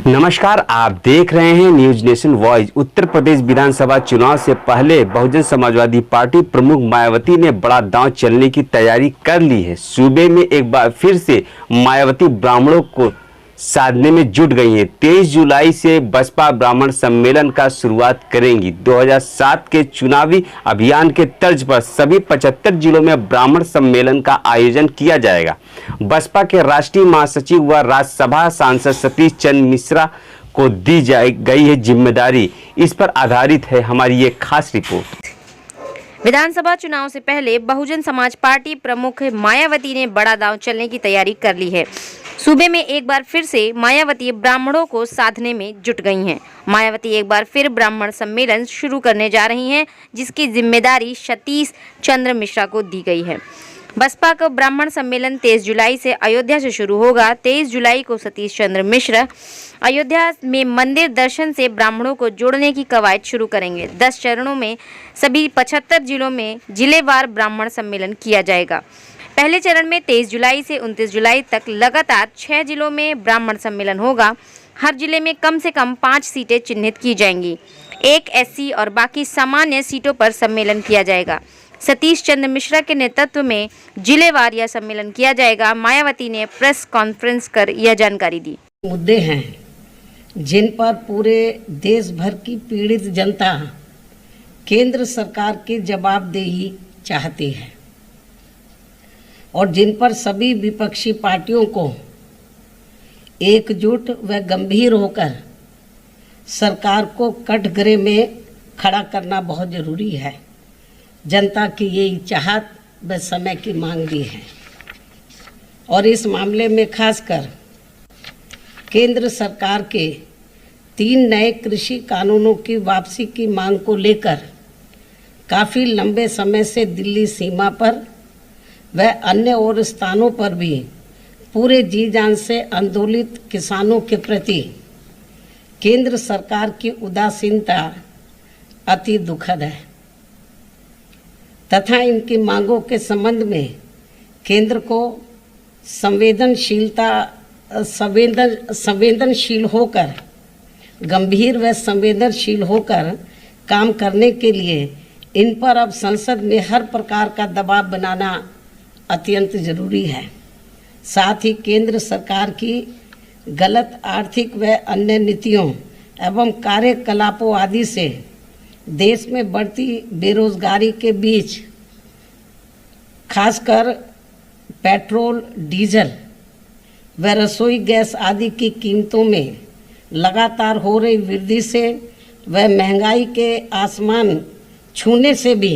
नमस्कार, आप देख रहे हैं news nation voice. Uttar Pradesh विधानसभा चुनाव से पहले बहुजन समाजवादी पार्टी प्रमुख मायावती ने बड़ा दांव चलने की तैयारी कर ली है। सूबे में एक बार फिर से मायावती ब्राह्मणों को साधने में जुट गई हैं। 23 जुलाई से बसपा ब्राह्मण सम्मेलन का शुरुआत करेंगी। 2007 के चुनावी अभियान के तर्ज पर सभी 75 जिलों में ब्राह्मण सम्मेलन का आयोजन किया जाएगा। बसपा के राष्ट्रीय महासचिव व राज्यसभा सांसद सतीश चंद्र मिश्रा को दी गई है जिम्मेदारी। इस पर आधारित है हमारी ये खास रिपोर्ट। विधानसभा चुनाव से पहले बहुजन समाज पार्टी प्रमुख मायावती ने बड़ा दांव चलने की तैयारी कर ली है। सूबे में एक बार फिर से मायावती ब्राह्मणों को साधने में जुट गई हैं। मायावती एक बार फिर ब्राह्मण सम्मेलन शुरू करने जा रही हैं, जिसकी जिम्मेदारी सतीश चंद्र मिश्रा को दी गई है। बसपा का ब्राह्मण सम्मेलन 23 जुलाई से अयोध्या से शुरू होगा। 23 जुलाई को सतीश चंद्र मिश्रा अयोध्या में मंदिर दर्शन से ब्राह्मणों को जोड़ने की कवायद शुरू करेंगे। 10 चरणों में सभी 75 जिलों में जिलेवार ब्राह्मण सम्मेलन किया जाएगा। पहले चरण में 23 जुलाई से 29 जुलाई तक लगातार 6 जिलों में ब्राह्मण सम्मेलन होगा। हर जिले में कम से कम 5 सीटें चिन्हित की जाएंगी। एक एससी और बाकी सामान्य सीटों पर सम्मेलन किया जाएगा। सतीश चंद्र मिश्रा के नेतृत्व में जिलेवार यह सम्मेलन किया जाएगा। मायावती ने प्रेस कॉन्फ्रेंस कर यह जानकारी दी। मुद्दे हैं जिन पर पूरे देश भर की पीड़ित जनता केंद्र सरकार की जवाबदेही चाहती है और जिन पर सभी विपक्षी पार्टियों को एकजुट व गंभीर होकर सरकार को कटघरे में खड़ा करना बहुत ज़रूरी है। जनता की ये चाहत व समय की मांग भी है और इस मामले में खासकर केंद्र सरकार के 3 नए कृषि कानूनों की वापसी की मांग को लेकर काफ़ी लंबे समय से दिल्ली सीमा पर व अन्य और स्थानों पर भी पूरे जी जान से आंदोलित किसानों के प्रति केंद्र सरकार की उदासीनता अति दुखद है तथा इनकी मांगों के संबंध में केंद्र को संवेदनशील होकर गंभीर व संवेदनशील होकर काम करने के लिए इन पर अब संसद में हर प्रकार का दबाव बनाना अत्यंत जरूरी है। साथ ही केंद्र सरकार की गलत आर्थिक व अन्य नीतियों एवं कार्यकलापों आदि से देश में बढ़ती बेरोजगारी के बीच खासकर पेट्रोल, डीजल व रसोई गैस आदि की कीमतों में लगातार हो रही वृद्धि से व महंगाई के आसमान छूने से भी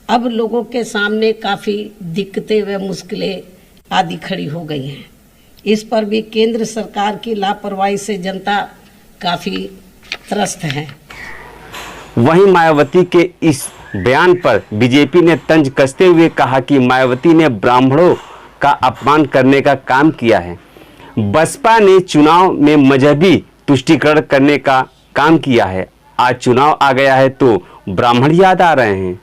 अब लोगों के सामने काफ़ी दिक्कतें व मुश्किलें आदि खड़ी हो गई हैं। इस पर भी केंद्र सरकार की लापरवाही से जनता काफ़ी त्रस्त है। वहीं मायावती के इस बयान पर बीजेपी ने तंज कसते हुए कहा कि मायावती ने ब्राह्मणों का अपमान करने का काम किया है। बसपा ने चुनाव में मजहबी तुष्टीकरण करने का काम किया है। आज चुनाव आ गया है तो ब्राह्मण याद आ रहे हैं।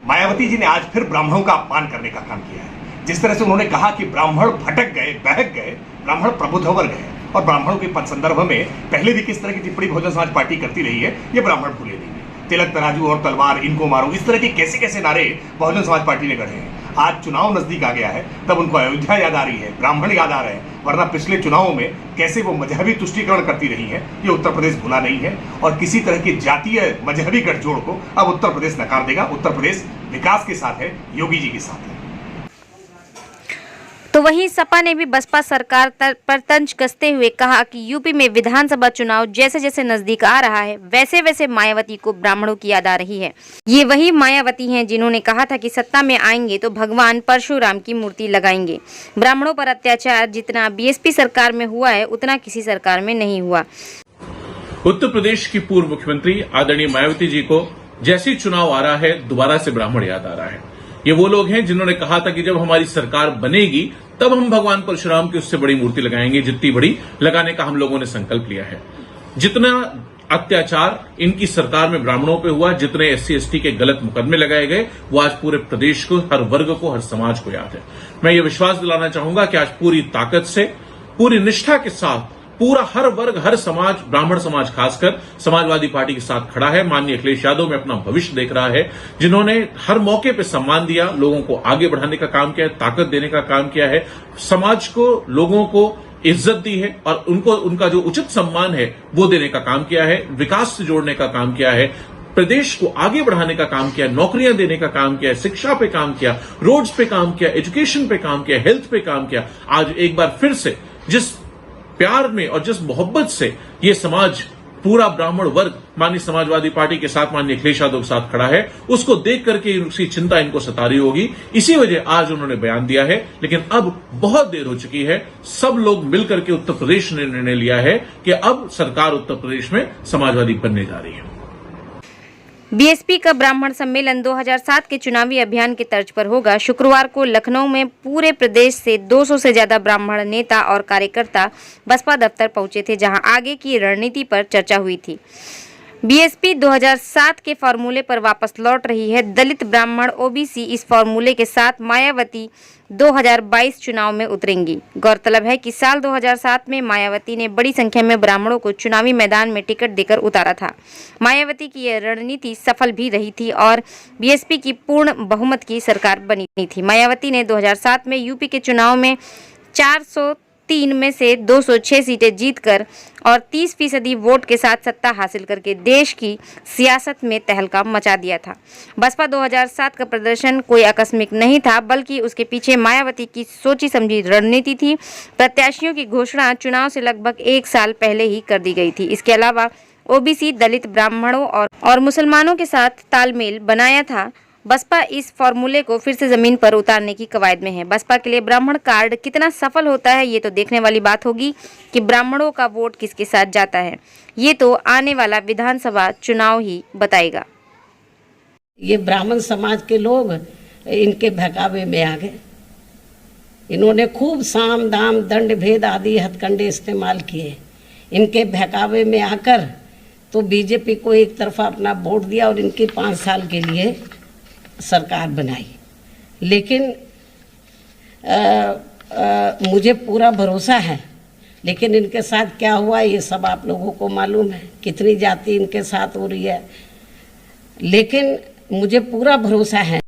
मायावती जी ने आज फिर ब्राह्मणों का अपमान करने का काम किया है। जिस तरह से उन्होंने कहा कि ब्राह्मण भटक गए, बहक गए, ब्राह्मण प्रबुद्ध होकर गए और ब्राह्मणों के पद संदर्भ में पहले भी किस तरह की टिप्पणी बहुजन समाज पार्टी करती रही है, ये ब्राह्मण भूले नहीं है। तिलक तराजू और तलवार, इनको मारो, इस तरह के कैसे कैसे नारे बहुजन समाज पार्टी ने गढ़े हैं। आज चुनाव नजदीक आ गया है तब उनको अयोध्या याद आ रही है, ब्राह्मण याद आ रहे हैं, वरना पिछले चुनावों में कैसे वो मजहबी तुष्टीकरण करती रही है ये उत्तर प्रदेश भूला नहीं है। और किसी तरह की जातीय मजहबी गठजोड़ को अब उत्तर प्रदेश नकार देगा। उत्तर प्रदेश विकास के साथ है, योगी जी के साथ है। तो वहीं सपा ने भी बसपा सरकार पर तंज कसते हुए कहा कि यूपी में विधानसभा चुनाव जैसे जैसे नजदीक आ रहा है वैसे वैसे मायावती को ब्राह्मणों की याद आ रही है। ये वही मायावती हैं जिन्होंने कहा था कि सत्ता में आएंगे तो भगवान परशुराम की मूर्ति लगाएंगे। ब्राह्मणों पर अत्याचार जितना बीएसपी सरकार में हुआ है उतना किसी सरकार में नहीं हुआ। उत्तर प्रदेश की पूर्व मुख्यमंत्री आदरणीय मायावती जी को जैसे ही चुनाव आ रहा है दोबारा से ब्राह्मण याद आ रहा है। ये वो लोग हैं जिन्होंने कहा था कि जब हमारी सरकार बनेगी तब हम भगवान परशुराम की उससे बड़ी मूर्ति लगाएंगे, जितनी बड़ी लगाने का हम लोगों ने संकल्प लिया है। जितना अत्याचार इनकी सरकार में ब्राह्मणों पे हुआ, जितने एससी एसटी के गलत मुकदमे लगाए गए, वो आज पूरे प्रदेश को, हर वर्ग को, हर समाज को याद है। मैं ये विश्वास दिलाना चाहूंगा कि आज पूरी ताकत से पूरी निष्ठा के साथ पूरा हर वर्ग, हर समाज, ब्राह्मण समाज खासकर समाजवादी पार्टी के साथ खड़ा है। माननीय अखिलेश यादव में अपना भविष्य देख रहा है, जिन्होंने हर मौके पे सम्मान दिया, लोगों को आगे बढ़ाने का काम किया है, ताकत देने का काम किया है, समाज को, लोगों को इज्जत दी है और उनको उनका जो उचित सम्मान है वो देने का काम किया है, विकास से जोड़ने का काम किया है, प्रदेश को आगे बढ़ाने का काम किया, नौकरियां देने का काम किया, शिक्षा पे काम किया, रोड्स पे काम किया, एजुकेशन पे काम किया, हेल्थ पे काम किया। आज एक बार फिर से जिस प्यार में और जिस मोहब्बत से ये समाज, पूरा ब्राह्मण वर्ग माननीय समाजवादी पार्टी के साथ, माननीय अखिलेश यादव के साथ खड़ा है, उसको देख करके उसकी चिंता इनको सता रही होगी। इसी वजह आज उन्होंने बयान दिया है, लेकिन अब बहुत देर हो चुकी है। सब लोग मिलकर के उत्तर प्रदेश ने निर्णय लिया है कि अब सरकार उत्तर प्रदेश में समाजवादी बनने जा रही है। बीएसपी का ब्राह्मण सम्मेलन 2007 के चुनावी अभियान की तर्ज पर होगा। शुक्रवार को लखनऊ में पूरे प्रदेश से 200 से ज्यादा ब्राह्मण नेता और कार्यकर्ता बसपा दफ्तर पहुंचे थे, जहां आगे की रणनीति पर चर्चा हुई थी। बीएसपी 2007 के फॉर्मूले पर वापस लौट रही है। दलित, ब्राह्मण, ओबीसी इस फॉर्मूले के साथ मायावती 2022 चुनाव में उतरेंगी। गौरतलब है कि साल 2007 में मायावती ने बड़ी संख्या में ब्राह्मणों को चुनावी मैदान में टिकट देकर उतारा था। मायावती की यह रणनीति सफल भी रही थी और बीएसपी की पूर्ण बहुमत की सरकार बनी थी। मायावती ने 2007 में यूपी के चुनाव में 403 में से 206 सीटें जीतकर और 30% वोट के साथ सत्ता हासिल करके देश की सियासत में तहलका मचा दिया था। बसपा 2007 का प्रदर्शन कोई आकस्मिक नहीं था, बल्कि उसके पीछे मायावती की सोची समझी रणनीति थी। प्रत्याशियों की घोषणा चुनाव से लगभग 1 साल पहले ही कर दी गई थी। इसके अलावा ओबीसी, दलित, ब्राह्मणों और मुसलमानों के साथ तालमेल बनाया था। बसपा इस फॉर्मूले को फिर से जमीन पर उतारने की कवायद में है। बसपा के लिए ब्राह्मण कार्ड कितना सफल होता है, ये तो देखने वाली बात होगी कि ब्राह्मणों का वोट किसके साथ जाता है। ये तो आने वाला विधानसभा चुनाव ही बताएगा। ये ब्राह्मण समाज के लोग इनके बहकावे में आ गए। इन्होंने खूब साम दाम दंड भेद आदि हथकंडे इस्तेमाल किए। इनके बहकावे में आकर तो बीजेपी को एक तरफा अपना वोट दिया और इनकी 5 साल के लिए सरकार बनाई। लेकिन मुझे पूरा भरोसा है, लेकिन इनके साथ क्या हुआ ये सब आप लोगों को मालूम है, कितनी जाति इनके साथ हो रही है। लेकिन मुझे पूरा भरोसा है